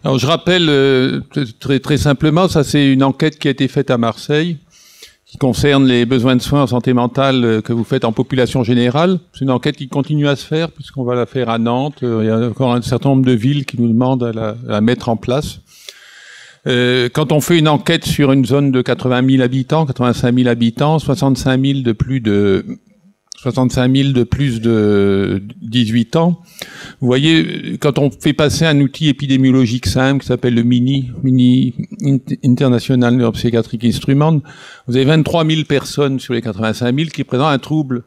Alors je rappelle très simplement, ça c'est une enquête qui a été faite à Marseille, qui concerne les besoins de soins en santé mentale que vous faites en population générale. C'est une enquête qui continue à se faire, puisqu'on va la faire à Nantes. Il y a encore un certain nombre de villes qui nous demandent à la mettre en place. Quand on fait une enquête sur une zone de 80 000 habitants, 85 000 habitants, 65 000 de plus de 18 ans, vous voyez, quand on fait passer un outil épidémiologique simple qui s'appelle le MINI International Neuropsychiatric Instrument, vous avez 23 000 personnes sur les 85 000 qui présentent un trouble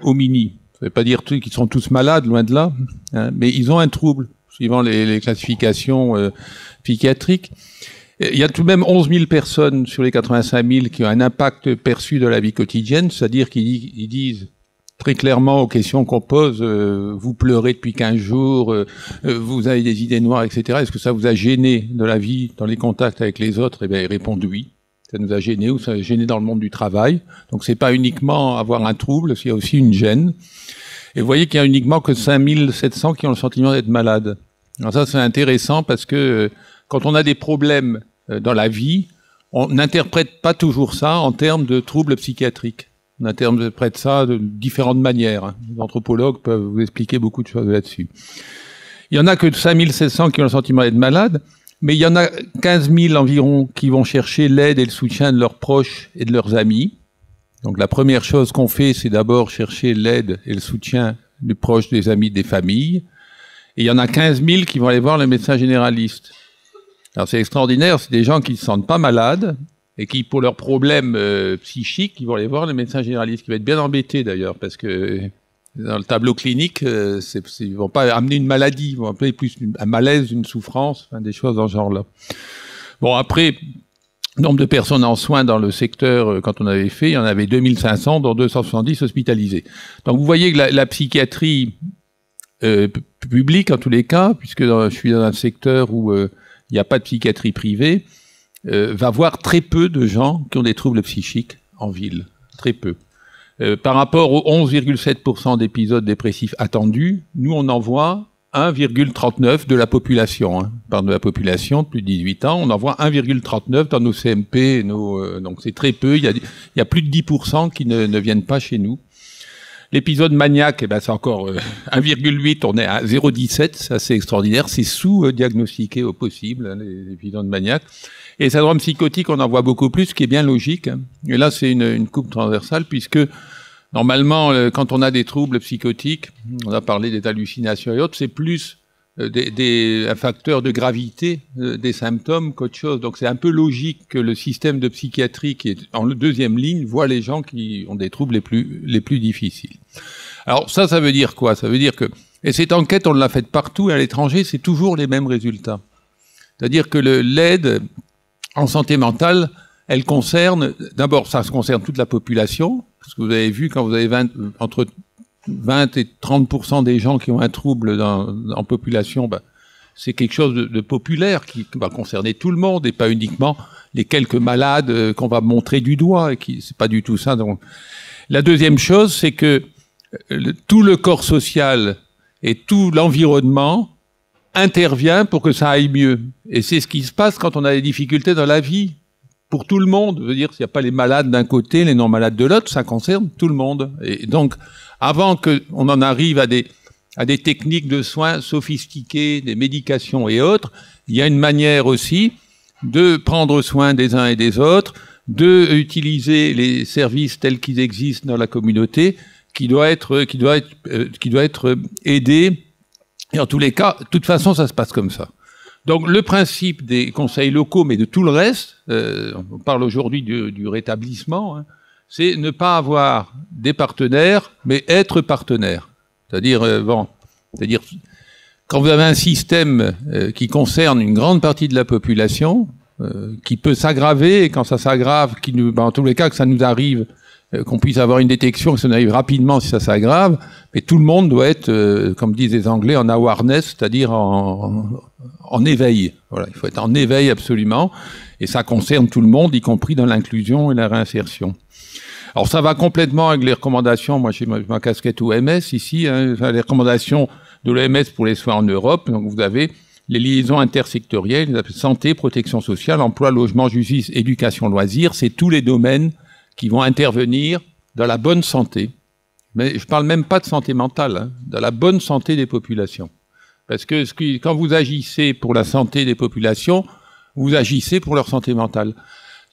au MINI. Ça ne veut pas dire qu'ils sont tous malades, loin de là, hein, mais ils ont un trouble, suivant les classifications psychiatriques. Il y a tout de même 11 000 personnes sur les 85 000 qui ont un impact perçu de la vie quotidienne, c'est-à-dire qu'ils disent très clairement aux questions qu'on pose, vous pleurez depuis 15 jours, vous avez des idées noires, etc. Est-ce que ça vous a gêné de la vie, dans les contacts avec les autres? Eh bien, ils répondent oui. Ça nous a gêné ou ça a gêné dans le monde du travail. Donc, c'est pas uniquement avoir un trouble, il y a aussi une gêne. Et vous voyez qu'il y a uniquement que 5 700 qui ont le sentiment d'être malades. Alors ça, c'est intéressant parce que quand on a des problèmes dans la vie, on n'interprète pas toujours ça en termes de troubles psychiatriques. On interprète ça de différentes manières. Les anthropologues peuvent vous expliquer beaucoup de choses là-dessus. Il y en a que 5 700 qui ont le sentiment d'être malades, mais il y en a 15 000 environ qui vont chercher l'aide et le soutien de leurs proches et de leurs amis. Donc la première chose qu'on fait, c'est d'abord chercher l'aide et le soutien des proches, des amis, des familles. Et il y en a 15 000 qui vont aller voir le médecin généraliste. Alors c'est extraordinaire, c'est des gens qui ne se sentent pas malades et qui, pour leurs problèmes psychiques, ils vont aller voir le médecin généraliste, qui va être bien embêté d'ailleurs, parce que dans le tableau clinique, ils vont pas amener une maladie, ils vont appeler plus un malaise, une souffrance, des choses dans ce genre-là. Bon, après, nombre de personnes en soins dans le secteur, quand on avait fait, il y en avait 2500, dont 270 hospitalisés. Donc vous voyez que la psychiatrie publique, en tous les cas, puisque je suis dans un secteur où il n'y a pas de psychiatrie privée, va voir très peu de gens qui ont des troubles psychiques en ville. Très peu. Par rapport aux 11,7% d'épisodes dépressifs attendus, nous on en voit 1,39 de la population. Hein. Par de la population de plus de 18 ans, on en voit 1,39 dans nos CMP. Donc c'est très peu. Il y a plus de 10% qui ne viennent pas chez nous. L'épisode maniaque, c'est encore 1,8, on est à 0,17, c'est assez extraordinaire, c'est sous-diagnostiqué au possible, hein, les épisodes maniaques. Et syndrome psychotique, on en voit beaucoup plus, ce qui est bien logique. Hein. Et là, c'est une coupe transversale, puisque normalement, quand on a des troubles psychotiques, on a parlé des hallucinations et autres, c'est plus un facteur de gravité des symptômes qu'autre chose. Donc c'est un peu logique que le système de psychiatrie qui est en deuxième ligne voit les gens qui ont des troubles les plus difficiles. Alors ça veut dire quoi? Ça veut dire que, et cette enquête on l'a faite partout à l'étranger, c'est toujours les mêmes résultats. C'est-à-dire que l'aide en santé mentale, elle concerne, d'abord ça concerne toute la population, parce que vous avez vu quand vous avez entre 20 et 30% des gens qui ont un trouble en population, c'est quelque chose de populaire qui va concerner tout le monde et pas uniquement les quelques malades qu'on va montrer du doigt. C'est pas du tout ça. Donc, la deuxième chose, c'est que tout le corps social et tout l'environnement intervient pour que ça aille mieux. Et c'est ce qui se passe quand on a des difficultés dans la vie. Pour tout le monde, je veux dire, s'il n'y a pas les malades d'un côté, les non-malades de l'autre, ça concerne tout le monde. Et donc, avant qu'on en arrive à des techniques de soins sophistiquées, des médications et autres, il y a une manière aussi de prendre soin des uns et des autres, de utiliser les services tels qu'ils existent dans la communauté, qui doit être aidé. Et en tous les cas, de toute façon, ça se passe comme ça. Donc le principe des conseils locaux, mais de tout le reste, on parle aujourd'hui du rétablissement, hein, c'est ne pas avoir des partenaires, mais être partenaire. C'est-à-dire, quand vous avez un système qui concerne une grande partie de la population, qui peut s'aggraver, et quand ça s'aggrave, en tous les cas que ça nous arrive, qu'on puisse avoir une détection, que ça nous arrive rapidement si ça s'aggrave, mais tout le monde doit être, comme disent les Anglais, en awareness, c'est-à-dire en éveil. Voilà, il faut être en éveil absolument, et ça concerne tout le monde, y compris dans l'inclusion et la réinsertion. Alors ça va complètement avec les recommandations, moi j'ai ma casquette OMS ici, hein, les recommandations de l'OMS pour les soins en Europe, donc vous avez les liaisons intersectorielles, santé, protection sociale, emploi, logement, justice, éducation, loisirs, c'est tous les domaines qui vont intervenir dans la bonne santé. Mais je parle même pas de santé mentale, hein, de la bonne santé des populations. Parce que quand vous agissez pour la santé des populations, vous agissez pour leur santé mentale.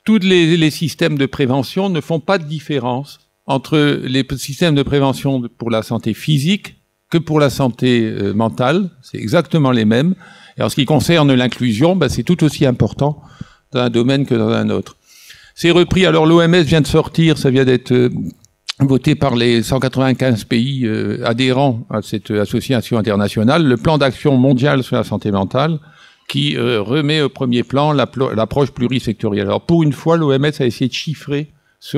Tous les systèmes de prévention ne font pas de différence entre les systèmes de prévention pour la santé physique que pour la santé mentale. C'est exactement les mêmes. Et en ce qui concerne l'inclusion, c'est tout aussi important dans un domaine que dans un autre. C'est repris. Alors l'OMS vient de sortir, ça vient d'être voté par les 195 pays adhérents à cette association internationale, le plan d'action mondial sur la santé mentale, qui remet au premier plan l'approche plurisectorielle. Alors pour une fois, l'OMS a essayé de chiffrer ce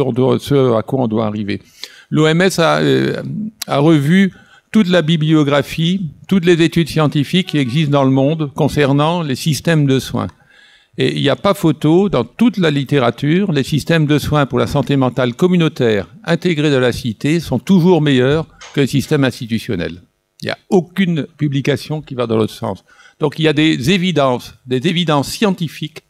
à quoi on doit arriver. L'OMS a revu toute la bibliographie, toutes les études scientifiques qui existent dans le monde concernant les systèmes de soins. Et il n'y a pas photo, dans toute la littérature, les systèmes de soins pour la santé mentale communautaire intégrés de la cité sont toujours meilleurs que les systèmes institutionnels. Il n'y a aucune publication qui va dans l'autre sens. Donc il y a des évidences scientifiques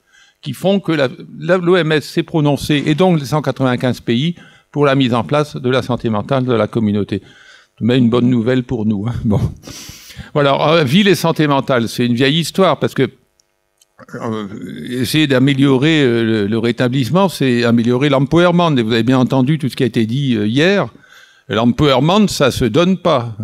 qui font que l'OMS s'est prononcée, et donc les 195 pays, pour la mise en place de la santé mentale de la communauté. Mais une bonne nouvelle pour nous. Hein. Bon. Voilà, alors, ville et santé mentale, c'est une vieille histoire, parce que essayer d'améliorer le rétablissement, c'est améliorer l'empowerment. Et vous avez bien entendu tout ce qui a été dit hier. L'empowerment, ça se donne pas,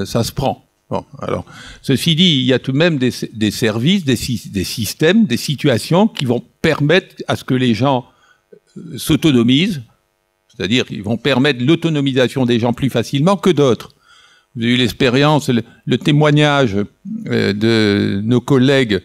ça se prend. Bon, alors, ceci dit, il y a tout de même des services, des systèmes, des situations qui vont permettre à ce que les gens s'autonomisent, c'est-à-dire qu'ils vont permettre l'autonomisation des gens plus facilement que d'autres. Vous avez eu l'expérience, le témoignage de nos collègues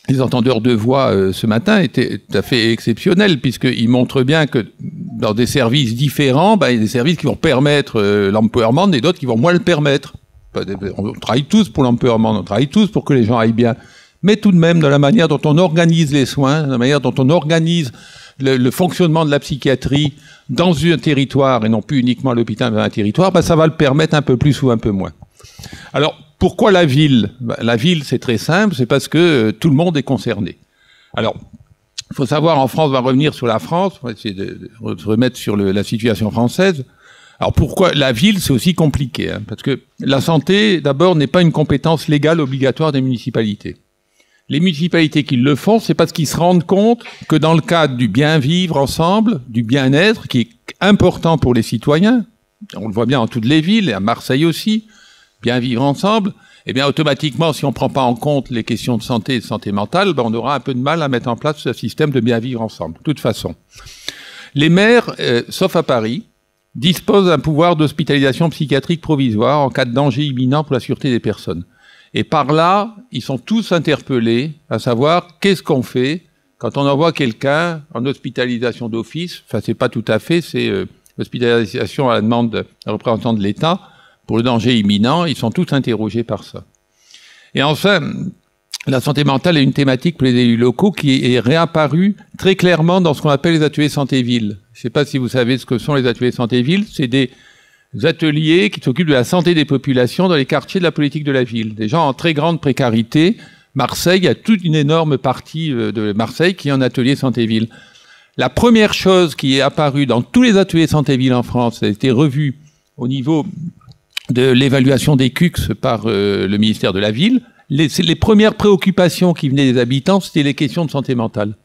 les entendeurs de voix ce matin était tout à fait exceptionnel, puisqu'ils montrent bien que dans des services différents, il y a des services qui vont permettre l'empowerment et d'autres qui vont moins le permettre. On travaille tous pour l'empowerment, on travaille tous pour que les gens aillent bien. Mais tout de même, dans la manière dont on organise les soins, dans la manière dont on organise le fonctionnement de la psychiatrie dans un territoire, et non plus uniquement l'hôpital dans un territoire, ça va le permettre un peu plus ou un peu moins. Alors, pourquoi la ville ? La ville, c'est très simple, c'est parce que tout le monde est concerné. Alors, il faut savoir, en France, on va revenir sur la France, on va essayer de se remettre sur la situation française. Alors pourquoi la ville, c'est aussi compliqué, hein, parce que la santé, d'abord, n'est pas une compétence légale obligatoire des municipalités. Les municipalités qui le font, c'est parce qu'ils se rendent compte que dans le cadre du bien vivre ensemble, du bien-être, qui est important pour les citoyens, on le voit bien dans toutes les villes, et à Marseille aussi, bien vivre ensemble, eh bien automatiquement, si on ne prend pas en compte les questions de santé et de santé mentale, on aura un peu de mal à mettre en place ce système de bien vivre ensemble. De toute façon, les maires, sauf à Paris, disposent d'un pouvoir d'hospitalisation psychiatrique provisoire en cas de danger imminent pour la sûreté des personnes. Et par là, ils sont tous interpellés à savoir qu'est-ce qu'on fait quand on envoie quelqu'un en hospitalisation d'office. Enfin, c'est pas tout à fait, c'est hospitalisation à la demande d'un représentant de l'État pour le danger imminent. Ils sont tous interrogés par ça. Et enfin, la santé mentale est une thématique pour les élus locaux qui est réapparue très clairement dans ce qu'on appelle les ateliers santé-ville. Je ne sais pas si vous savez ce que sont les ateliers santé-ville. C'est des ateliers qui s'occupent de la santé des populations dans les quartiers de la politique de la ville. Des gens en très grande précarité. Marseille, il y a toute une énorme partie de Marseille qui est en atelier santé-ville. La première chose qui est apparue dans tous les ateliers santé-ville en France, ça a été revu au niveau de l'évaluation des CUCS par le ministère de la Ville. Les premières préoccupations qui venaient des habitants, c'était les questions de santé mentale.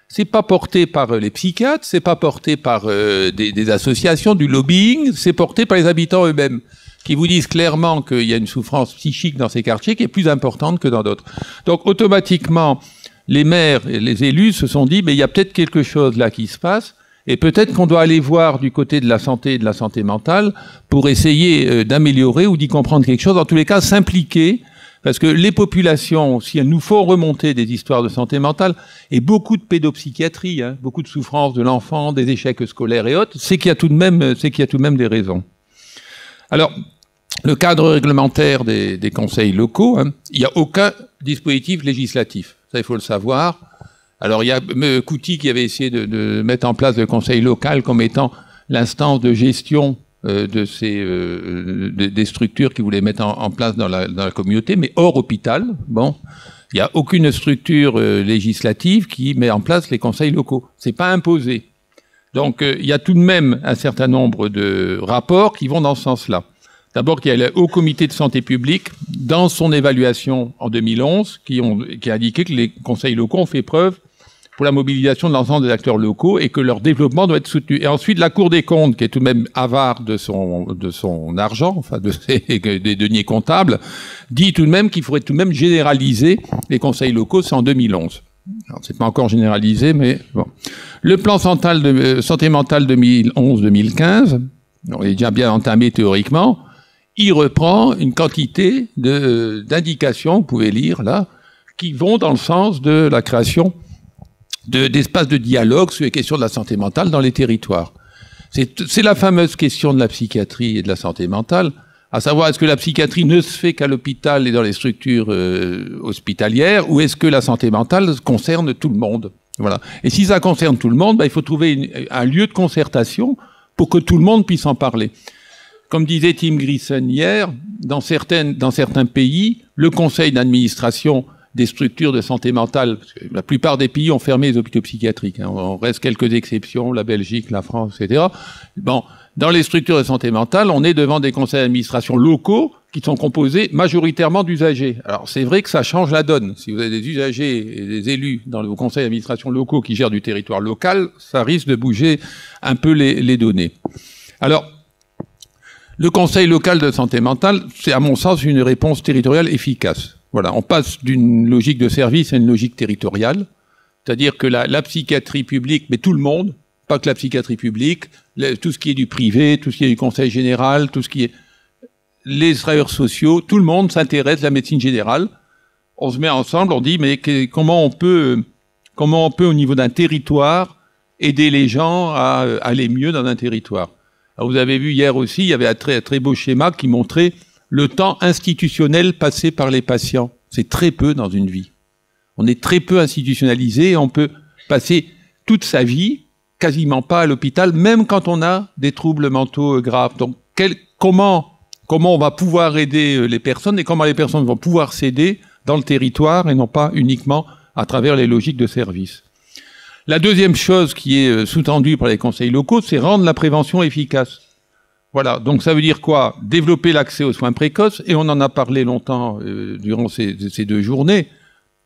C'est pas porté par les psychiatres, c'est pas porté par des associations, du lobbying, c'est porté par les habitants eux-mêmes, qui vous disent clairement qu'il y a une souffrance psychique dans ces quartiers qui est plus importante que dans d'autres. Donc automatiquement, les maires et les élus se sont dit, mais il y a peut-être quelque chose là qui se passe, et peut-être qu'on doit aller voir du côté de la santé et de la santé mentale pour essayer d'améliorer ou d'y comprendre quelque chose, en tous les cas s'impliquer. Parce que les populations, si elles nous font remonter des histoires de santé mentale, et beaucoup de pédopsychiatrie, beaucoup de souffrances de l'enfant, des échecs scolaires et autres, c'est qu'il y a tout de même des raisons. Alors, le cadre réglementaire des conseils locaux, il n'y a aucun dispositif législatif. Ça, il faut le savoir. Alors, il y a Couty qui avait essayé de mettre en place le conseil local comme étant l'instance de gestion des structures qui voulaient mettre en place dans la communauté, mais hors hôpital. Bon, il n'y a aucune structure législative qui met en place les conseils locaux. C'est pas imposé. Donc, il y a tout de même un certain nombre de rapports qui vont dans ce sens-là. D'abord, il y a le Haut Comité de santé publique, dans son évaluation en 2011, qui a indiqué que les conseils locaux ont fait preuve pour la mobilisation de l'ensemble des acteurs locaux et que leur développement doit être soutenu. Et ensuite, la Cour des comptes, qui est tout de même avare de son argent, enfin des deniers comptables, dit tout de même qu'il faudrait tout de même généraliser les conseils locaux. C'est en 2011. Alors, c'est pas encore généralisé, mais bon. Le plan santé mentale 2011-2015, il est déjà bien entamé théoriquement. Il reprend une quantité d'indications, vous pouvez lire là, qui vont dans le sens de la création d'espaces de dialogue sur les questions de la santé mentale dans les territoires. C'est la fameuse question de la psychiatrie et de la santé mentale, à savoir est-ce que la psychiatrie ne se fait qu'à l'hôpital et dans les structures hospitalières, ou est-ce que la santé mentale concerne tout le monde? Voilà. Et si ça concerne tout le monde, il faut trouver un lieu de concertation pour que tout le monde puisse en parler. Comme disait Tim Grieson hier, dans certains pays, le conseil d'administration des structures de santé mentale, parce que la plupart des pays ont fermé les hôpitaux psychiatriques, hein, on reste quelques exceptions, la Belgique, la France, etc. Bon, dans les structures de santé mentale, on est devant des conseils d'administration locaux qui sont composés majoritairement d'usagers. Alors c'est vrai que ça change la donne. Si vous avez des usagers et des élus dans vos conseils d'administration locaux qui gèrent du territoire local, ça risque de bouger un peu les données. Alors, le conseil local de santé mentale, c'est à mon sens une réponse territoriale efficace. Voilà, on passe d'une logique de service à une logique territoriale, c'est-à-dire que la psychiatrie publique, mais tout le monde, pas que la psychiatrie publique, tout ce qui est du privé, tout ce qui est du conseil général, tout ce qui est les travailleurs sociaux, tout le monde s'intéresse à la médecine générale. On se met ensemble, on dit mais comment on peut au niveau d'un territoire aider les gens à aller mieux dans un territoire. Alors vous avez vu hier aussi, il y avait un très beau schéma qui montrait le temps institutionnel passé par les patients. C'est très peu dans une vie. On est très peu institutionnalisé et on peut passer toute sa vie quasiment pas à l'hôpital, même quand on a des troubles mentaux graves. Donc comment on va pouvoir aider les personnes et comment les personnes vont pouvoir s'aider dans le territoire et non pas uniquement à travers les logiques de service. La deuxième chose qui est sous-tendue par les conseils locaux, c'est rendre la prévention efficace. Voilà, donc ça veut dire quoi? Développer l'accès aux soins précoces, et on en a parlé longtemps durant ces 2 journées.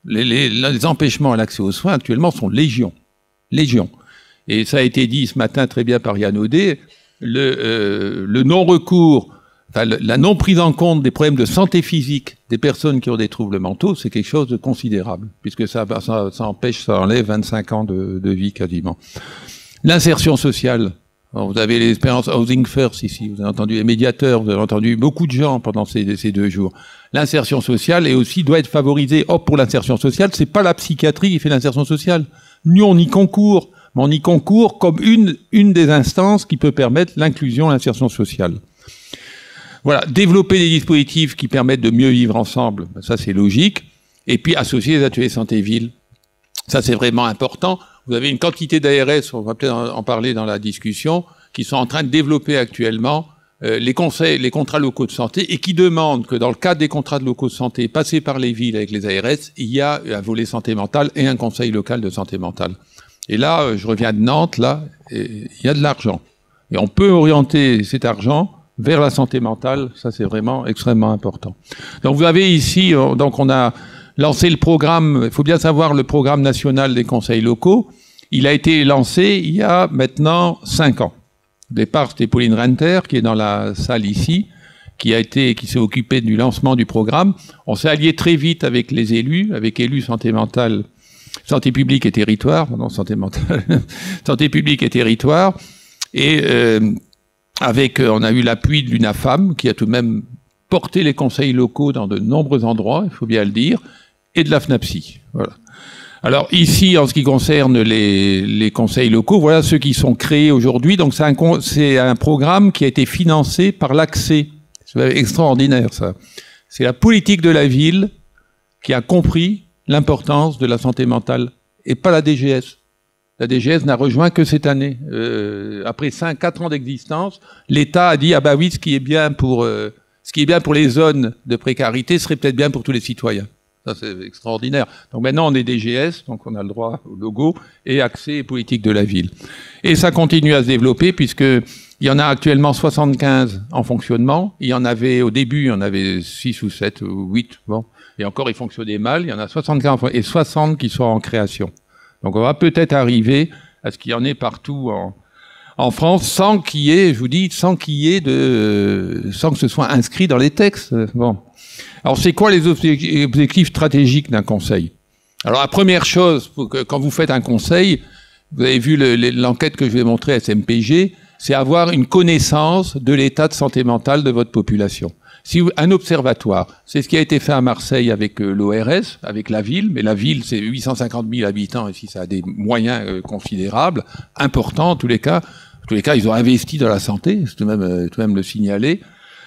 Les empêchements à l'accès aux soins actuellement sont légion. Et ça a été dit ce matin très bien par Yann Audet, le non-recours, enfin, la non-prise en compte des problèmes de santé physique des personnes qui ont des troubles mentaux, c'est quelque chose de considérable, puisque ça enlève 25 ans de vie quasiment. L'insertion sociale. Alors, vous avez l'expérience Housing First ici, vous avez entendu les médiateurs, vous avez entendu beaucoup de gens pendant ces 2 jours. L'insertion sociale doit être favorisée. Or, pour l'insertion sociale, c'est pas la psychiatrie qui fait l'insertion sociale. Nous, on y concourt, mais on y concourt comme une des instances qui peut permettre l'inclusion et l'insertion sociale. Voilà, développer des dispositifs qui permettent de mieux vivre ensemble, ça c'est logique. Et puis associer les ateliers santé-ville. Ça c'est vraiment important. Vous avez une quantité d'ARS, on va peut-être en parler dans la discussion, qui sont en train de développer actuellement les contrats locaux de santé et qui demandent que dans le cadre des contrats locaux de santé passés par les villes avec les ARS, il y a un volet santé mentale et un conseil local de santé mentale. Et là, je reviens de Nantes, là, il y a de l'argent. Et on peut orienter cet argent vers la santé mentale, ça c'est vraiment extrêmement important. Donc vous avez ici, donc on a lancé le programme, il faut bien savoir le programme national des conseils locaux, il a été lancé il y a maintenant 5 ans. Au départ, c'était Pauline Renter, qui est dans la salle ici, qui s'est occupée du lancement du programme. On s'est allié très vite avec les élus, avec élus santé mentale, santé publique et territoire, pardon, santé mentale, santé publique et territoire, et on a eu l'appui de l'UNAFAM, qui a tout de même porté les conseils locaux dans de nombreux endroits, il faut bien le dire, et de la FNAPSI. Voilà. Alors ici, en ce qui concerne les conseils locaux, voilà ceux qui sont créés aujourd'hui. Donc c'est un programme qui a été financé par l'accès. C'est extraordinaire ça. C'est la politique de la ville qui a compris l'importance de la santé mentale et pas la DGS. La DGS n'a rejoint que cette année. Après 4 ans d'existence, l'État a dit ah bah oui, ce qui est bien pour les zones de précarité serait peut-être bien pour tous les citoyens. Ça c'est extraordinaire. Donc maintenant on est DGS, donc on a le droit au logo et accès politique de la ville. Et ça continue à se développer puisque il y en a actuellement 75 en fonctionnement. Il y en avait au début, il y en avait 6 ou 7 ou 8. Bon, et encore ils fonctionnaient mal. Il y en a 75 et 60 qui sont en création. Donc on va peut-être arriver à ce qu'il y en ait partout en France, sans qu'il y ait, je vous dis, sans que ce soit inscrit dans les textes. Bon. Alors c'est quoi les objectifs stratégiques d'un conseil? Alors la première chose, quand vous faites un conseil, vous avez vu l'enquête que je vais montrer à SMPG, c'est avoir une connaissance de l'état de santé mentale de votre population. Un observatoire, c'est ce qui a été fait à Marseille avec l'ORS, avec la ville, mais la ville c'est 850 000 habitants, et si ça a des moyens considérables, importants en tous les cas, ils ont investi dans la santé, c'est tout de même le signaler.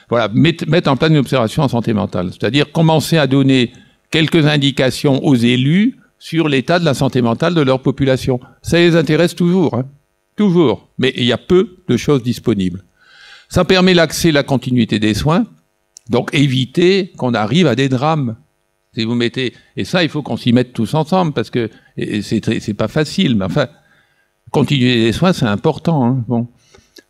Voilà, mettre en place une observation en santé mentale, c'est-à-dire commencer à donner quelques indications aux élus sur l'état de la santé mentale de leur population. Ça les intéresse toujours, hein, toujours, mais il y a peu de choses disponibles. Ça permet l'accès et la continuité des soins. Donc éviter qu'on arrive à des drames. Si vous mettez, et ça il faut qu'on s'y mette tous ensemble parce que c'est pas facile, mais enfin continuer les soins c'est important. Hein. Bon,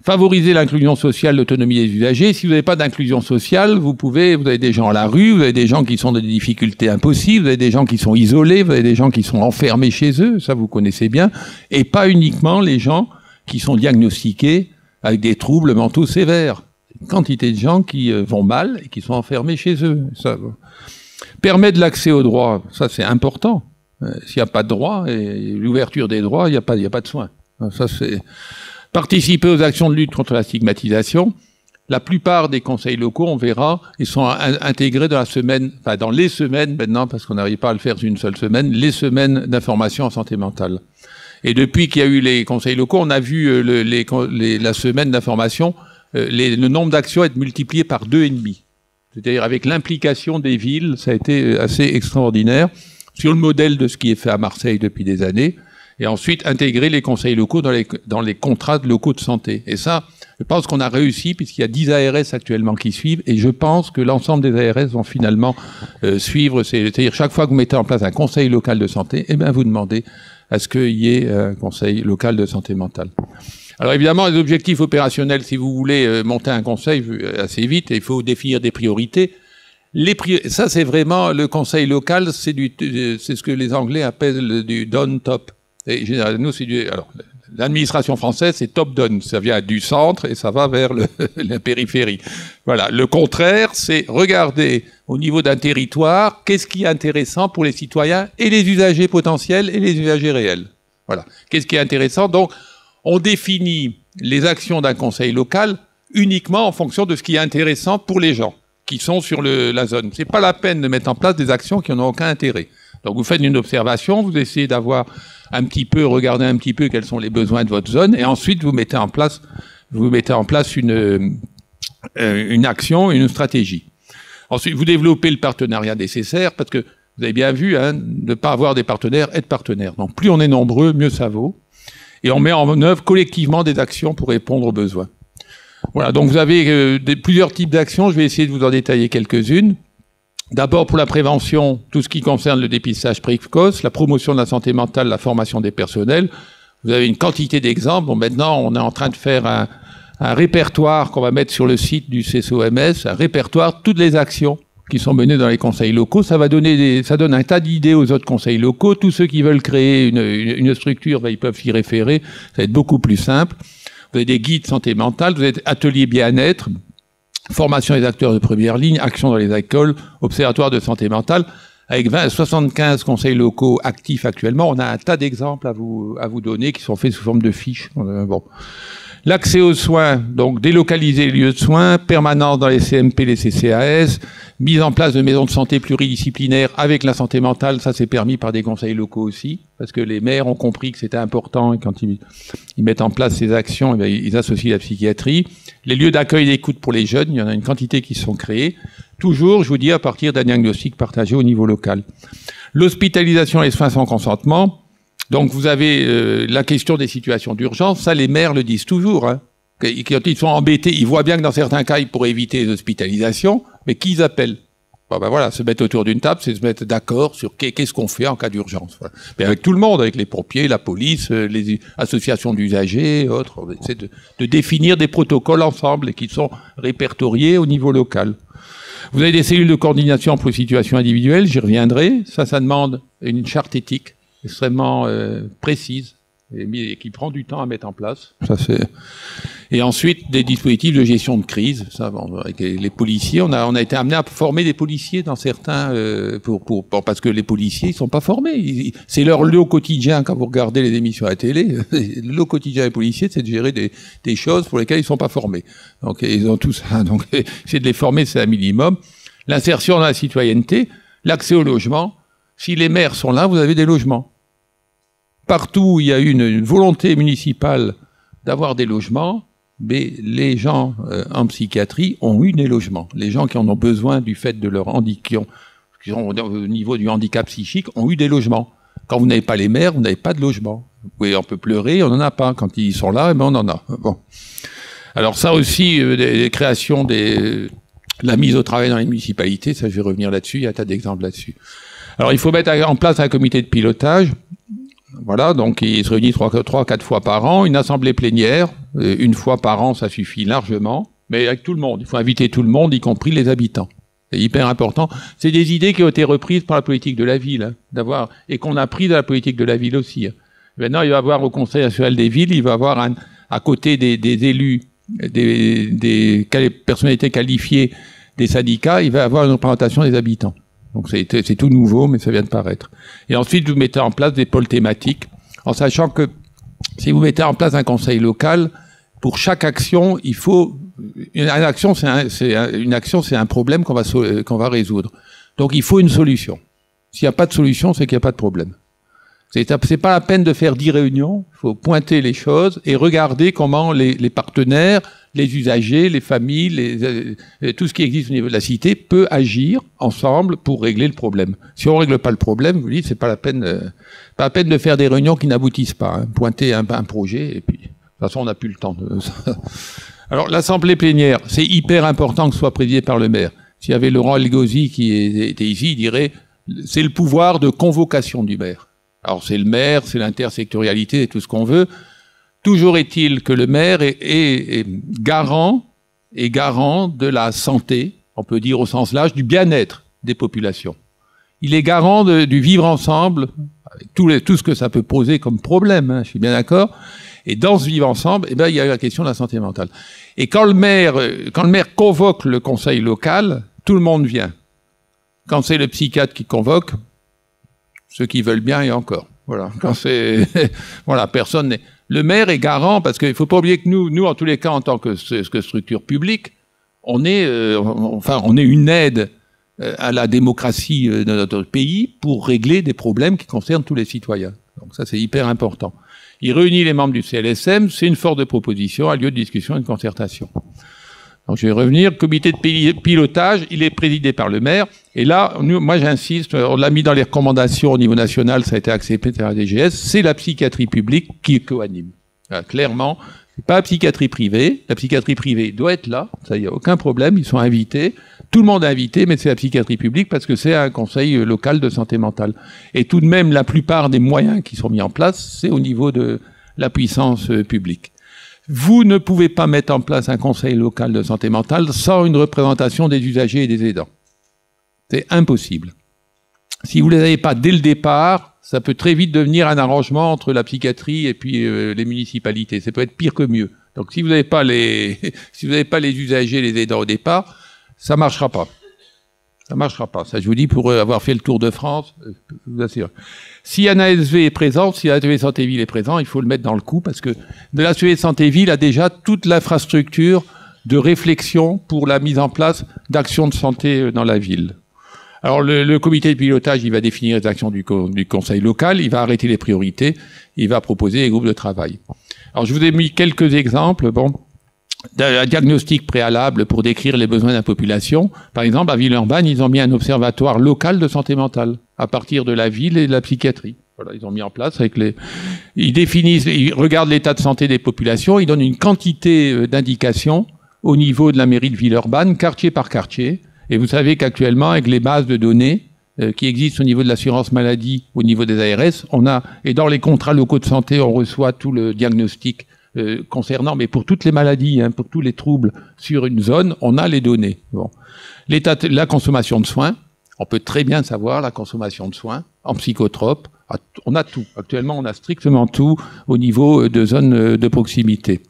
favoriser l'inclusion sociale, l'autonomie des usagers. Si vous n'avez pas d'inclusion sociale, vous avez des gens à la rue, vous avez des gens qui sont dans des difficultés impossibles, vous avez des gens qui sont isolés, vous avez des gens qui sont enfermés chez eux, ça vous connaissez bien, et pas uniquement les gens qui sont diagnostiqués avec des troubles mentaux sévères. Quantité de gens qui vont mal et qui sont enfermés chez eux. Ça permet de l'accès aux droits, ça c'est important. S'il n'y a pas de droits, et l'ouverture des droits, il n'y a pas de soins. Ça c'est participer aux actions de lutte contre la stigmatisation. La plupart des conseils locaux, on verra, ils sont intégrés dans dans les semaines maintenant, parce qu'on n'arrive pas à le faire une seule semaine, les semaines d'information en santé mentale. Et depuis qu'il y a eu les conseils locaux, on a vu la semaine d'information. Le nombre d'actions est multiplié par 2,5. C'est-à-dire avec l'implication des villes, ça a été assez extraordinaire, sur le modèle de ce qui est fait à Marseille depuis des années, et ensuite intégrer les conseils locaux dans les contrats locaux de santé. Et ça, je pense qu'on a réussi, puisqu'il y a 10 ARS actuellement qui suivent, et je pense que l'ensemble des ARS vont finalement suivre. C'est-à-dire chaque fois que vous mettez en place un conseil local de santé, eh bien vous demandez à ce qu'il y ait un conseil local de santé mentale. Alors évidemment, les objectifs opérationnels, si vous voulez monter un conseil assez vite, il faut définir des priorités. Ça, c'est vraiment le conseil local, c'est ce que les Anglais appellent du down-top. Nous, l'administration française, c'est top-down. Ça vient du centre et ça va vers la périphérie. Voilà. Le contraire, c'est regarder au niveau d'un territoire, qu'est-ce qui est intéressant pour les citoyens et les usagers potentiels et les usagers réels. Voilà. Qu'est-ce qui est intéressant? Donc, on définit les actions d'un conseil local uniquement en fonction de ce qui est intéressant pour les gens qui sont sur la zone. C'est pas la peine de mettre en place des actions qui n'ont aucun intérêt. Donc vous faites une observation, vous essayez regarder un petit peu quels sont les besoins de votre zone, et ensuite vous mettez en place une action, une stratégie. Ensuite, vous développez le partenariat nécessaire, parce que vous avez bien vu, hein, ne pas avoir des partenaires, être partenaire. Donc plus on est nombreux, mieux ça vaut. Et on met en œuvre collectivement des actions pour répondre aux besoins. Voilà, donc vous avez plusieurs types d'actions, je vais essayer de vous en détailler quelques-unes. D'abord pour la prévention, tout ce qui concerne le dépistage précoce, la promotion de la santé mentale, la formation des personnels. Vous avez une quantité d'exemples. Bon, maintenant, on est en train de faire un répertoire qu'on va mettre sur le site du CCOMS, un répertoire de toutes les actions qui sont menées dans les conseils locaux. Ça donne un tas d'idées aux autres conseils locaux. Tous ceux qui veulent créer une structure, ils peuvent s'y référer. Ça va être beaucoup plus simple. Vous avez des guides santé mentale, vous avez ateliers bien-être, formation des acteurs de première ligne, action dans les écoles, observatoire de santé mentale. Avec 75 conseils locaux actifs actuellement, on a un tas d'exemples à vous donner qui sont faits sous forme de fiches. Bon. L'accès aux soins, donc délocaliser les lieux de soins, permanence dans les CMP, les CCAS, mise en place de maisons de santé pluridisciplinaires avec la santé mentale, ça c'est permis par des conseils locaux aussi, parce que les maires ont compris que c'était important et quand ils mettent en place ces actions, ils associent la psychiatrie. Les lieux d'accueil et d'écoute pour les jeunes, il y en a une quantité qui sont créés, toujours, je vous dis, à partir d'un diagnostic partagé au niveau local. L'hospitalisation et les soins sans consentement, Donc vous avez la question des situations d'urgence, ça les maires le disent toujours. Hein. Quand ils sont embêtés, ils voient bien que dans certains cas, ils pourraient éviter les hospitalisations, mais qui ils appellent? Ben voilà, se mettre autour d'une table, c'est se mettre d'accord sur qu'est-ce qu'on fait en cas d'urgence. Voilà. Mais avec tout le monde, avec les pompiers, la police, les associations d'usagers, autres, c'est de définir des protocoles ensemble et qui sont répertoriés au niveau local. Vous avez des cellules de coordination pour les situations individuelles, j'y reviendrai. Ça demande une charte éthique extrêmement précise et qui prend du temps à mettre en place. Ça c'est. Et ensuite des dispositifs de gestion de crise. Ça, bon, avec les policiers, on a été amené à former des policiers dans certains parce que les policiers ils sont pas formés. C'est leur lot quotidien quand vous regardez les émissions à la télé. Le lot quotidien des policiers, c'est de gérer des choses pour lesquelles ils sont pas formés. Donc ils ont tout ça. Donc c'est de les former, c'est un minimum. L'insertion dans la citoyenneté, l'accès au logement. Si les maires sont là, vous avez des logements. Partout où il y a une volonté municipale d'avoir des logements, mais les gens en psychiatrie ont eu des logements. Les gens qui en ont besoin du fait de leur handicap, qui sont au niveau du handicap psychique, ont eu des logements. Quand vous n'avez pas les maires, vous n'avez pas de logement. On peut pleurer, on n'en a pas. Quand ils sont là, eh ben on en a. Bon. Alors ça aussi, des créations la mise au travail dans les municipalités, ça je vais revenir là-dessus, il y a un tas d'exemples là-dessus. Alors il faut mettre en place un comité de pilotage. Voilà, donc il se réunit 3-4 fois par an, une assemblée plénière, une fois par an, ça suffit largement, mais avec tout le monde. Il faut inviter tout le monde, y compris les habitants. C'est hyper important. C'est des idées qui ont été reprises par la politique de la ville, hein, et qu'on a pris de la politique de la ville aussi. Hein. Maintenant, il va y avoir au Conseil national des villes, il va y avoir à côté des élus, des personnalités qualifiées des syndicats, il va y avoir une représentation des habitants. Donc c'est tout nouveau, mais ça vient de paraître. Et ensuite, vous mettez en place des pôles thématiques, en sachant que si vous mettez en place un conseil local, pour chaque action, il faut une action, c'est un problème qu'on va résoudre. Donc il faut une solution. S'il n'y a pas de solution, c'est qu'il n'y a pas de problème. C'est pas la peine de faire 10 réunions. Il faut pointer les choses et regarder comment les partenaires, les usagers, les familles, tout ce qui existe au niveau de la cité peut agir ensemble pour régler le problème. Si on règle pas le problème, vous dites, c'est pas la peine de faire des réunions qui n'aboutissent pas. Hein. Pointer un projet et puis de toute façon on n'a plus le temps de ça. Alors l'assemblée plénière, c'est hyper important que ce soit présidé par le maire. S'il y avait Laurent Elgozi qui était ici, il dirait c'est le pouvoir de convocation du maire. Alors c'est le maire, c'est l'intersectorialité et tout ce qu'on veut. Toujours est-il que le maire est garant de la santé, on peut dire au sens large, du bien-être des populations. Il est garant du vivre ensemble, avec tout ce que ça peut poser comme problème, hein, je suis bien d'accord. Et dans ce vivre ensemble, eh ben, il y a la question de la santé mentale. Et quand le maire convoque le conseil local, tout le monde vient. Quand c'est le psychiatre qui convoque, ceux qui veulent bien et encore. Voilà. Quand c'est, voilà, personne n'est. Le maire est garant parce qu'il faut pas oublier que nous, en tous les cas, en tant que structure publique, on est une aide à la démocratie de notre pays pour régler des problèmes qui concernent tous les citoyens. Donc ça, c'est hyper important. Il réunit les membres du CLSM, c'est une force de proposition, un lieu de discussion et de concertation. Donc je vais revenir. Comité de pilotage, il est présidé par le maire. Et là, moi j'insiste, on l'a mis dans les recommandations au niveau national, ça a été accepté par la DGS, c'est la psychiatrie publique qui coanime. Clairement, c'est pas la psychiatrie privée. La psychiatrie privée doit être là, ça y a aucun problème, ils sont invités. Tout le monde est invité, mais c'est la psychiatrie publique parce que c'est un conseil local de santé mentale. Et tout de même, la plupart des moyens qui sont mis en place, c'est au niveau de la puissance publique. Vous ne pouvez pas mettre en place un conseil local de santé mentale sans une représentation des usagers et des aidants. C'est impossible. Si vous ne les avez pas dès le départ, ça peut très vite devenir un arrangement entre la psychiatrie et puis les municipalités. Ça peut être pire que mieux. Donc si vous n'avez pas les usagers et les aidants au départ, ça marchera pas. Ça marchera pas. Ça, je vous dis, pour avoir fait le tour de France, je vous assure. Si un ASV est présent, si l'ASV Santé Ville est présent, il faut le mettre dans le coup parce que de l'ASV Santé Ville a déjà toute l'infrastructure de réflexion pour la mise en place d'actions de santé dans la ville. Alors le comité de pilotage, il va définir les actions du conseil local, il va arrêter les priorités, il va proposer les groupes de travail. Alors je vous ai mis quelques exemples. Bon, un diagnostic préalable pour décrire les besoins de la population. Par exemple, à Villeurbanne, ils ont mis un observatoire local de santé mentale, à partir de la ville et de la psychiatrie. Voilà, ils ont mis en place avec ils définissent, ils regardent l'état de santé des populations, ils donnent une quantité d'indications au niveau de la mairie de Villeurbanne, quartier par quartier. Et vous savez qu'actuellement, avec les bases de données qui existent au niveau de l'assurance maladie, au niveau des ARS, et dans les contrats locaux de santé, on reçoit tout le diagnostic concernant, mais pour toutes les maladies, pour tous les troubles sur une zone, on a les données. Bon. La consommation de soins, on peut très bien savoir la consommation de soins en psychotropes. On a tout. Actuellement, on a strictement tout au niveau de zones de proximité.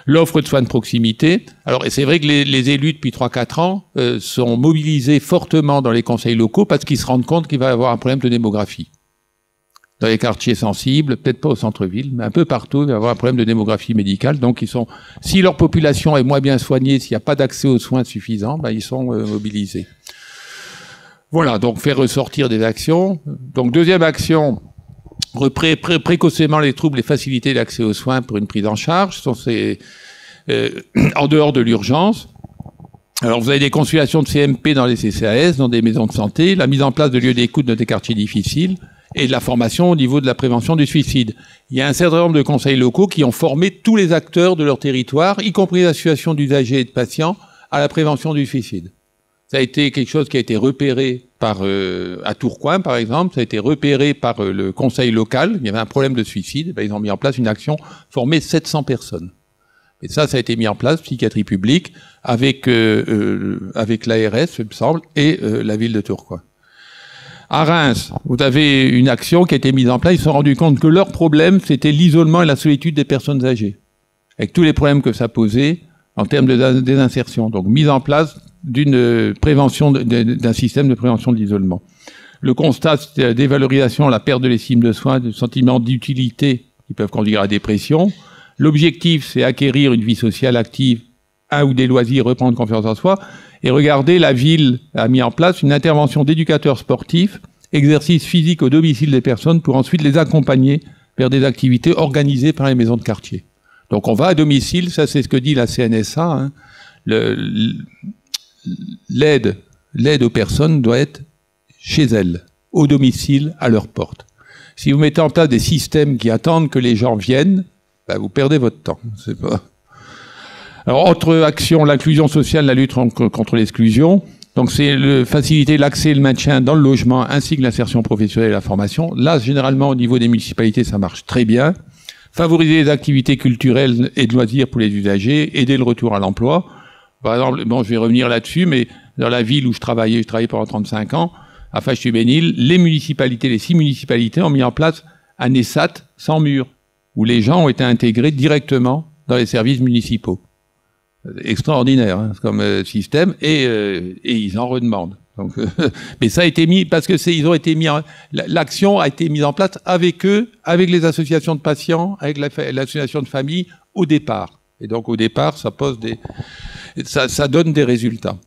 L'offre de soins de proximité. Alors, et c'est vrai que les élus, depuis 3-4 ans, sont mobilisés fortement dans les conseils locaux parce qu'ils se rendent compte qu'il va y avoir un problème de démographie. Dans les quartiers sensibles, peut-être pas au centre-ville, mais un peu partout, il va y avoir un problème de démographie médicale. Donc, si leur population est moins bien soignée, s'il n'y a pas d'accès aux soins suffisants, ils sont mobilisés. Voilà, donc faire ressortir des actions. Donc, deuxième action, précocement les troubles et faciliter l'accès aux soins pour une prise en charge. En dehors de l'urgence. Alors, vous avez des consultations de CMP dans les CCAS, dans des maisons de santé, la mise en place de lieux d'écoute dans des quartiers difficiles, et de la formation au niveau de la prévention du suicide. Il y a un certain nombre de conseils locaux qui ont formé tous les acteurs de leur territoire, y compris les associations d'usagers et de patients, à la prévention du suicide. Ça a été quelque chose qui a été repéré à Tourcoing, par exemple, ça a été repéré par le conseil local, il y avait un problème de suicide, ils ont mis en place une action, formé 700 personnes. Et ça a été mis en place, psychiatrie publique, avec l'ARS, il me semble, et la ville de Tourcoing. À Reims, vous avez une action qui a été mise en place. Ils se sont rendus compte que leur problème, c'était l'isolement et la solitude des personnes âgées, avec tous les problèmes que ça posait en termes de désinsertion. Donc, mise en place d'une prévention, d'un système de prévention de l'isolement. Le constat, c'était la dévalorisation, la perte de l'estime de soi, du sentiment d'utilité qui peuvent conduire à la dépression. L'objectif, c'est acquérir une vie sociale active, ou des loisirs, reprendre confiance en soi. Et regardez, la ville a mis en place une intervention d'éducateurs sportifs, exercice physique au domicile des personnes pour ensuite les accompagner vers des activités organisées par les maisons de quartier. Donc on va à domicile, ça c'est ce que dit la CNSA. L'aide aux personnes doit être chez elles, au domicile, à leur porte. Si vous mettez en place des systèmes qui attendent que les gens viennent, vous perdez votre temps. C'est pas... Alors, autre action, l'inclusion sociale, la lutte contre l'exclusion. Donc, c'est faciliter l'accès et le maintien dans le logement, ainsi que l'insertion professionnelle et la formation. Là, généralement, au niveau des municipalités, ça marche très bien. Favoriser les activités culturelles et de loisirs pour les usagers, aider le retour à l'emploi. Par exemple, je vais revenir là-dessus, mais dans la ville où je travaillais pendant 35 ans, à Faches-Tubénil, les 6 municipalités ont mis en place un ESAT sans mur, où les gens ont été intégrés directement dans les services municipaux. Extraordinaire comme système, et ils en redemandent. Donc, mais ça a été mis parce que l'action a été mise en place avec eux, avec les associations de patients, avec l'association de famille au départ. Et donc au départ, ça donne des résultats.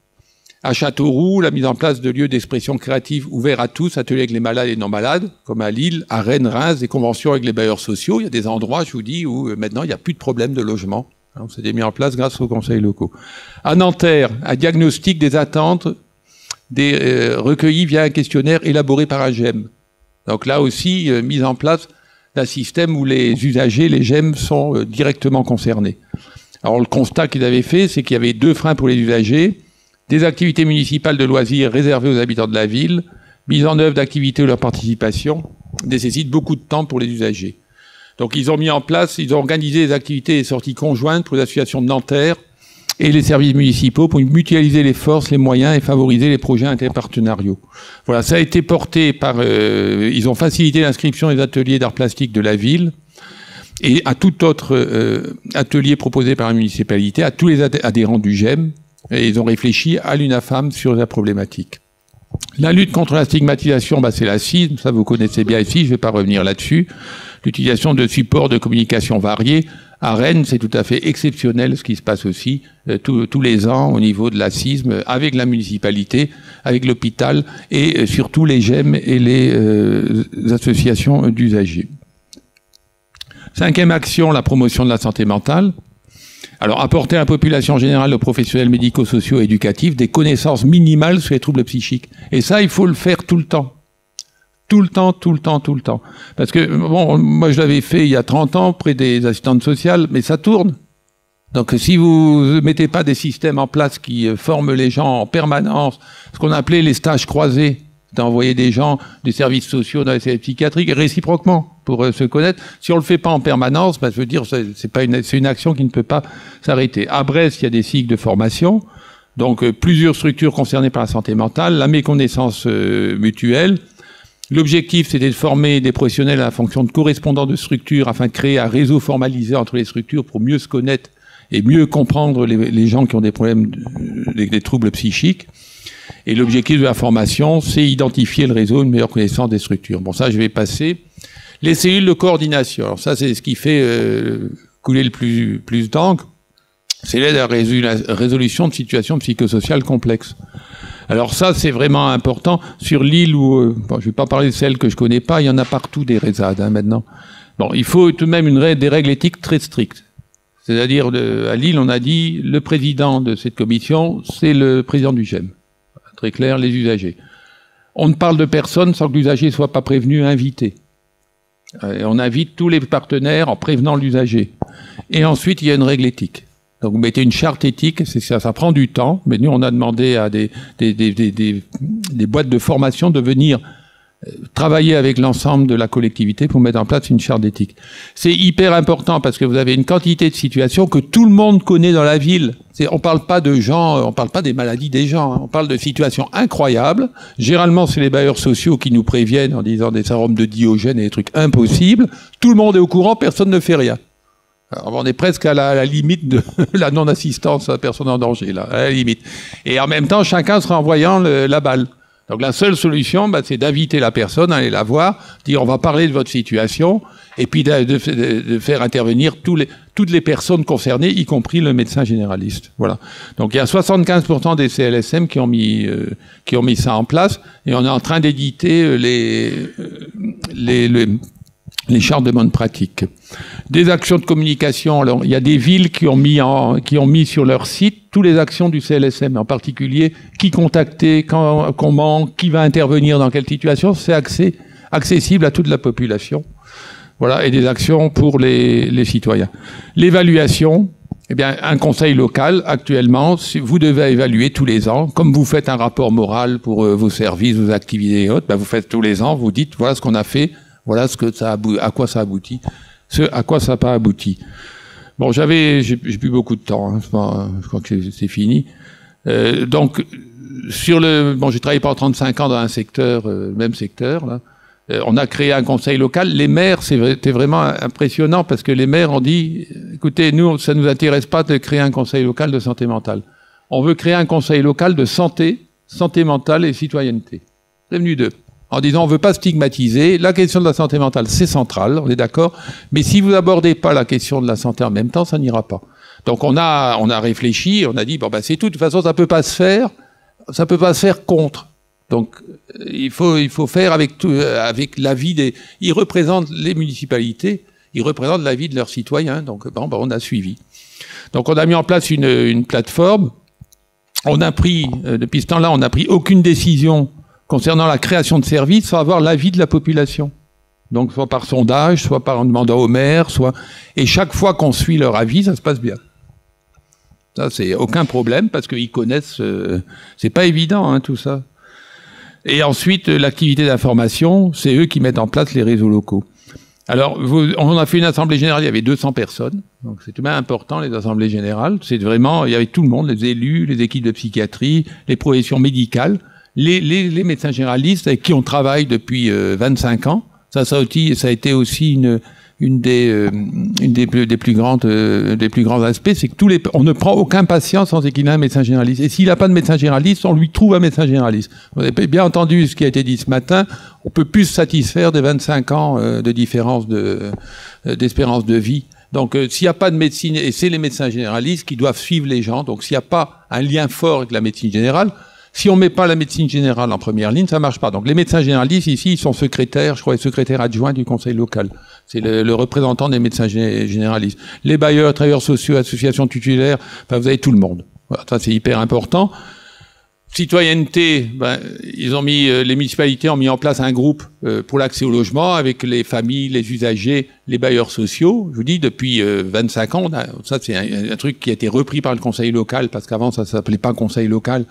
À Châteauroux, la mise en place de lieux d'expression créative ouverts à tous, ateliers avec les malades et non malades, comme à Lille, à Rennes, Reims, des conventions avec les bailleurs sociaux. Il y a des endroits, je vous dis, où maintenant il n'y a plus de problème de logement. C'est mis en place grâce aux conseils locaux. À Nanterre, un diagnostic des attentes recueillis via un questionnaire élaboré par un GEM. Donc là aussi, mise en place d'un système où les usagers, les GEM, sont directement concernés. Alors le constat qu'ils avaient fait, c'est qu'il y avait 2 freins pour les usagers, des activités municipales de loisirs réservées aux habitants de la ville, mise en œuvre d'activités où leur participation nécessite beaucoup de temps pour les usagers. Donc ils ont organisé des activités et sorties conjointes pour les associations de Nanterre et les services municipaux pour mutualiser les forces, les moyens et favoriser les projets interpartenariaux. Voilà, ça a été porté par... ils ont facilité l'inscription des ateliers d'art plastique de la ville et à tout autre atelier proposé par la municipalité, à tous les adhérents du GEM, et ils ont réfléchi à l'UNAFAM sur la problématique. La lutte contre la stigmatisation, c'est la CISM, ça vous connaissez bien ici, je ne vais pas revenir là-dessus. L'utilisation de supports de communication variés. À Rennes, c'est tout à fait exceptionnel ce qui se passe aussi tous les ans au niveau de la CISM, avec la municipalité, avec l'hôpital et surtout les GEM et les associations d'usagers. 5e action, la promotion de la santé mentale. Alors, apporter à la population générale, aux professionnels médico-sociaux et éducatifs, des connaissances minimales sur les troubles psychiques. Et ça, il faut le faire tout le temps. Tout le temps, tout le temps, tout le temps. Parce que, bon, moi je l'avais fait il y a 30 ans près des assistantes sociales, mais ça tourne. Donc si vous ne mettez pas des systèmes en place qui forment les gens en permanence, ce qu'on appelait les stages croisés, d'envoyer des gens des services sociaux dans les services psychiatriques réciproquement pour se connaître. Si on le fait pas en permanence, je veux dire, c'est une action qui ne peut pas s'arrêter. À Brest, il y a des cycles de formation, donc plusieurs structures concernées par la santé mentale, la méconnaissance mutuelle. L'objectif, c'était de former des professionnels à la fonction de correspondants de structures afin de créer un réseau formalisé entre les structures pour mieux se connaître et mieux comprendre les gens qui ont des problèmes, des troubles psychiques. Et l'objectif de la formation, c'est identifier le réseau, une meilleure connaissance des structures. Bon, ça, je vais passer. Les cellules de coordination. Alors ça, c'est ce qui fait couler le plus d'encre. C'est l'aide à la résolution de situations psychosociales complexes. Alors ça, c'est vraiment important. Sur l'île où, bon, je ne vais pas parler de celle que je connais pas, il y en a partout des RESAD maintenant. Bon, il faut tout de même des règles éthiques très strictes. C'est-à-dire, à Lille, on a dit, le président de cette commission, c'est le président du GEM. Très clair, les usagers. On ne parle de personne sans que l'usager ne soit pas prévenu, invité. Et on invite tous les partenaires en prévenant l'usager. Et ensuite, il y a une règle éthique. Donc, vous mettez une charte éthique, ça prend du temps, mais nous, on a demandé à des boîtes de formation de venir travailler avec l'ensemble de la collectivité pour mettre en place une charte d'éthique. C'est hyper important parce que vous avez une quantité de situations que tout le monde connaît dans la ville. On parle pas de gens, on parle pas des maladies des gens, hein. On parle de situations incroyables. Généralement, c'est les bailleurs sociaux qui nous préviennent en disant des syndromes de Diogène et des trucs impossibles. Tout le monde est au courant, personne ne fait rien. Alors, on est presque à la limite de la non-assistance à la personne en danger, là, à la limite. Et en même temps, chacun sera envoyant la balle. Donc la seule solution, c'est d'inviter la personne, aller la voir, dire on va parler de votre situation, et puis de faire intervenir toutes les personnes concernées, y compris le médecin généraliste. Voilà. Donc il y a 75% des CLSM qui ont mis ça en place, et on est en train d'éditer les chartes de bonne pratique. Des actions de communication. Alors, il y a des villes qui ont mis sur leur site toutes les actions du CLSM, en particulier qui contacter, comment, qui va intervenir dans quelle situation. C'est accessible à toute la population. Voilà, et des actions pour les citoyens. L'évaluation. Eh bien, un conseil local, actuellement, vous devez évaluer tous les ans, comme vous faites un rapport moral pour vos services, vos activités et autres, vous faites tous les ans, vous dites, voilà ce qu'on a fait, voilà à quoi ça aboutit, à quoi ça n'a pas abouti. Bon, j'ai plus beaucoup de temps, hein, je crois que c'est fini. Donc, j'ai travaillé pendant 35 ans dans un secteur, même secteur, là. On a créé un conseil local. Les maires, c'était vraiment impressionnant parce que les maires ont dit, écoutez, nous, ça nous intéresse pas de créer un conseil local de santé mentale. On veut créer un conseil local de santé mentale et citoyenneté. C'est venu d'eux. En disant, on veut pas stigmatiser. La question de la santé mentale, c'est central, on est d'accord. Mais si vous abordez pas la question de la santé en même temps, ça n'ira pas. Donc on a réfléchi, on a dit, c'est tout. De toute façon, ça peut pas se faire contre. Donc, il faut faire avec l'avis ils représentent les municipalités, ils représentent l'avis de leurs citoyens. Donc, on a suivi. Donc, on a mis en place une plateforme. On a pris, depuis ce temps-là, on n'a pris aucune décision concernant la création de services sans avoir l'avis de la population. Donc, soit par sondage, soit par en demandant au maire, et chaque fois qu'on suit leur avis, ça se passe bien. Ça, c'est aucun problème parce qu'ils connaissent, c'est pas évident, hein, tout ça. Et ensuite, l'activité d'information, c'est eux qui mettent en place les réseaux locaux. Alors, on a fait une assemblée générale, il y avait 200 personnes, donc c'est tout de même important, les assemblées générales. C'est vraiment, il y avait tout le monde, les élus, les équipes de psychiatrie, les professions médicales, les médecins généralistes avec qui on travaille depuis 25 ans. Ça a été aussi une des plus grands aspects, c'est que on ne prend aucun patient sans qu'il ait un médecin généraliste. Et s'il n'a pas de médecin généraliste, on lui trouve un médecin généraliste. Vous avez bien entendu ce qui a été dit ce matin. On peut plus se satisfaire des 25 ans de différence d'espérance de vie. Donc, s'il n'y a pas de médecine, et c'est les médecins généralistes qui doivent suivre les gens. Donc, s'il n'y a pas un lien fort avec la médecine générale, si on met pas la médecine générale en première ligne, ça marche pas. Donc les médecins généralistes ici, ils sont secrétaires, je crois, secrétaires adjoints du conseil local. C'est le représentant des médecins généralistes. Les bailleurs, travailleurs sociaux, associations tutélaires, vous avez tout le monde. Voilà, ça c'est hyper important. Citoyenneté, les municipalités ont mis en place un groupe pour l'accès au logement avec les familles, les usagers, les bailleurs sociaux. Je vous dis, depuis 25 ans, ça c'est un truc qui a été repris par le conseil local, parce qu'avant ça s'appelait pas conseil local.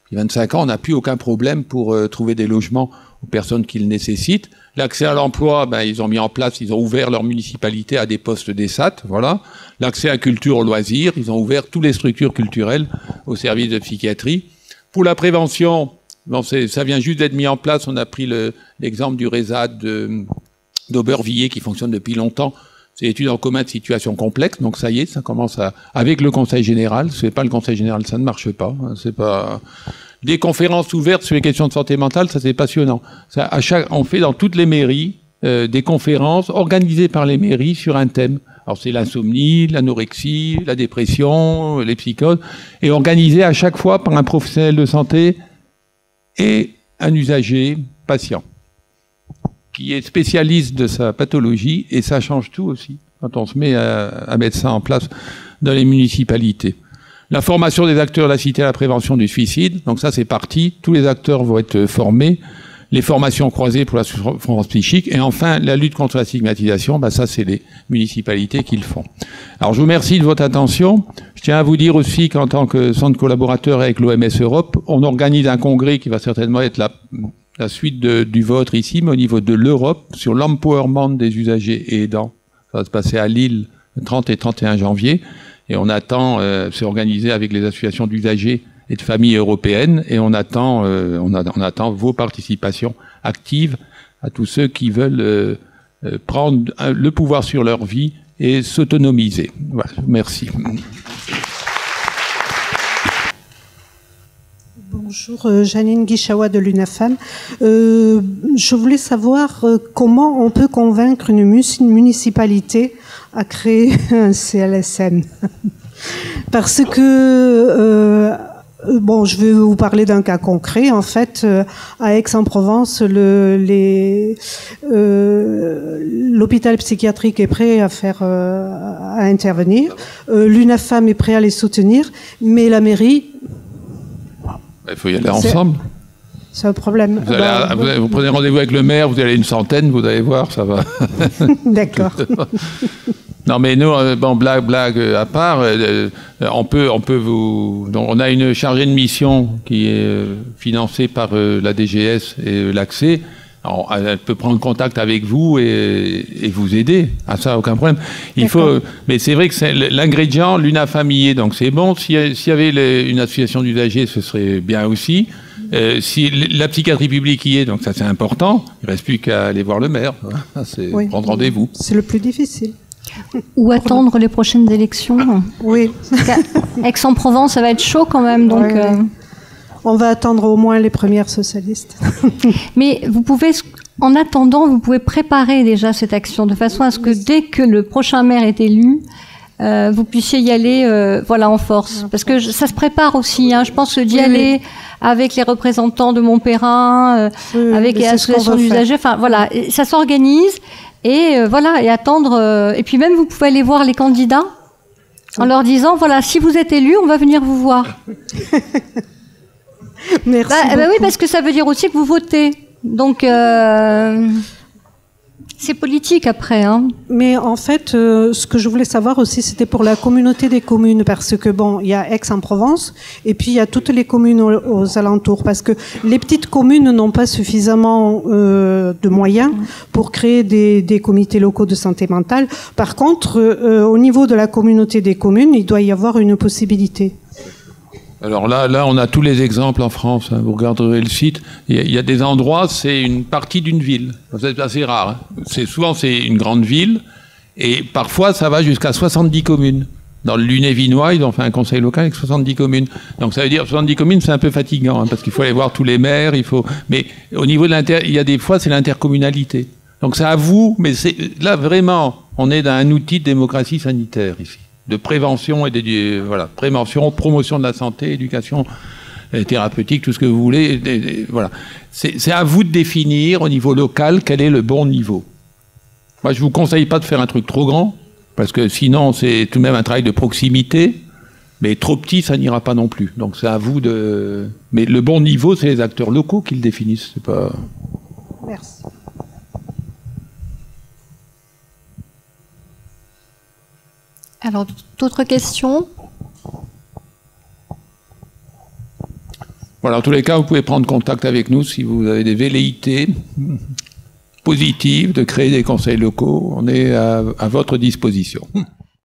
Depuis 25 ans, on n'a plus aucun problème pour trouver des logements aux personnes qui le nécessitent. L'accès à l'emploi, ils ont mis en place, ils ont ouvert leur municipalité à des postes d'ESAT, voilà. L'accès à la culture, aux loisirs, ils ont ouvert toutes les structures culturelles au service de psychiatrie. Pour la prévention, ça vient juste d'être mis en place. On a pris l'exemple du RESAD d'Aubervilliers qui fonctionne depuis longtemps. C'est l'étude en commun de situations complexes. Donc ça y est, ça commence avec le Conseil général. C'est pas le Conseil général, ça ne marche pas. C'est pas des conférences ouvertes sur les questions de santé mentale, ça c'est passionnant. On fait dans toutes les mairies des conférences organisées par les mairies sur un thème. Alors c'est l'insomnie, l'anorexie, la dépression, les psychoses, et organisé à chaque fois par un professionnel de santé et un usager patient, qui est spécialiste de sa pathologie, et ça change tout aussi, quand on se met à mettre ça en place dans les municipalités. La formation des acteurs de la cité à la prévention du suicide, donc ça c'est parti, tous les acteurs vont être formés. Les formations croisées pour la souffrance psychique, et enfin la lutte contre la stigmatisation, ça c'est les municipalités qui le font. Alors je vous remercie de votre attention. Je tiens à vous dire aussi qu'en tant que centre collaborateur avec l'OMS Europe, on organise un congrès qui va certainement être la suite du vôtre ici, mais au niveau de l'Europe, sur l'empowerment des usagers et aidants. Ça va se passer à Lille le 30 et 31 janvier, et on attend, c'est organisé avec les associations d'usagers et de familles européennes, et on attend vos participations actives à tous ceux qui veulent prendre le pouvoir sur leur vie et s'autonomiser. Voilà, merci. Bonjour, Janine Guichawa de l'UNAFAM. Je voulais savoir comment on peut convaincre une municipalité à créer un CLSM. Parce que je vais vous parler d'un cas concret. En fait, à Aix-en-Provence, l'hôpital psychiatrique est prêt à intervenir. L'UNAFAM est prêt à les soutenir, mais la mairie... Il faut y aller ensemble. C'est un problème. Vous prenez rendez-vous avec le maire, vous allez une centaine, vous allez voir, ça va. D'accord. Non, mais nous, blague à part, on a une chargée de mission qui est financée par la DGS et l'Accès. Elle peut prendre contact avec vous et vous aider. À ça, aucun problème. Mais c'est vrai que c'est l'ingrédient, l'UNAFAMIer, donc c'est bon. S'il y avait une association d'usagers, ce serait bien aussi. Si la psychiatrie publique y est, donc ça c'est important. Il ne reste plus qu'à aller voir le maire. C'est prendre rendez-vous. C'est le plus difficile. Ou attendre les prochaines élections. Oui. Aix-en-Provence, ça va être chaud quand même. Donc, on va attendre au moins les premières socialistes. Mais vous pouvez, en attendant, vous pouvez préparer déjà cette action de façon à ce que dès que le prochain maire est élu, vous puissiez y aller en force. Parce que ça se prépare aussi. Je pense que d'y aller avec les représentants de Montperrin, avec les associations d'usagers, ça s'organise. Et et attendre. Et puis même, vous pouvez aller voir les candidats en leur disant, si vous êtes élu, on va venir vous voir. Merci. Oui, parce que ça veut dire aussi que vous votez. Donc, c'est politique après. Mais en fait, ce que je voulais savoir aussi, c'était pour la communauté des communes, parce que il y a Aix-en-Provence, et puis il y a toutes les communes aux alentours, parce que les petites communes n'ont pas suffisamment de moyens pour créer des comités locaux de santé mentale. Par contre, au niveau de la communauté des communes, il doit y avoir une possibilité. Alors là, on a tous les exemples en France. Vous regarderez le site. Il y a des endroits, c'est une partie d'une ville. C'est assez rare. Souvent, c'est une grande ville. Et parfois, ça va jusqu'à 70 communes. Dans le Lunévinois, ils ont fait un conseil local avec 70 communes. Donc ça veut dire 70 communes, c'est un peu fatigant, parce qu'il faut aller voir tous les maires. Mais au niveau de il y a des fois, c'est l'intercommunalité. Donc c'est à vous. Mais là, vraiment, on est dans un outil de démocratie sanitaire ici. De prévention prévention, promotion de la santé, éducation thérapeutique, tout ce que vous voulez. C'est à vous de définir au niveau local quel est le bon niveau. Moi, je vous conseille pas de faire un truc trop grand, parce que sinon, c'est tout de même un travail de proximité. Mais trop petit, ça n'ira pas non plus. Donc c'est à vous de... Mais le bon niveau, c'est les acteurs locaux qui le définissent. C'est pas... Merci. Alors, d'autres questions? Voilà, en tous les cas, vous pouvez prendre contact avec nous si vous avez des velléités positives de créer des conseils locaux. On est à votre disposition.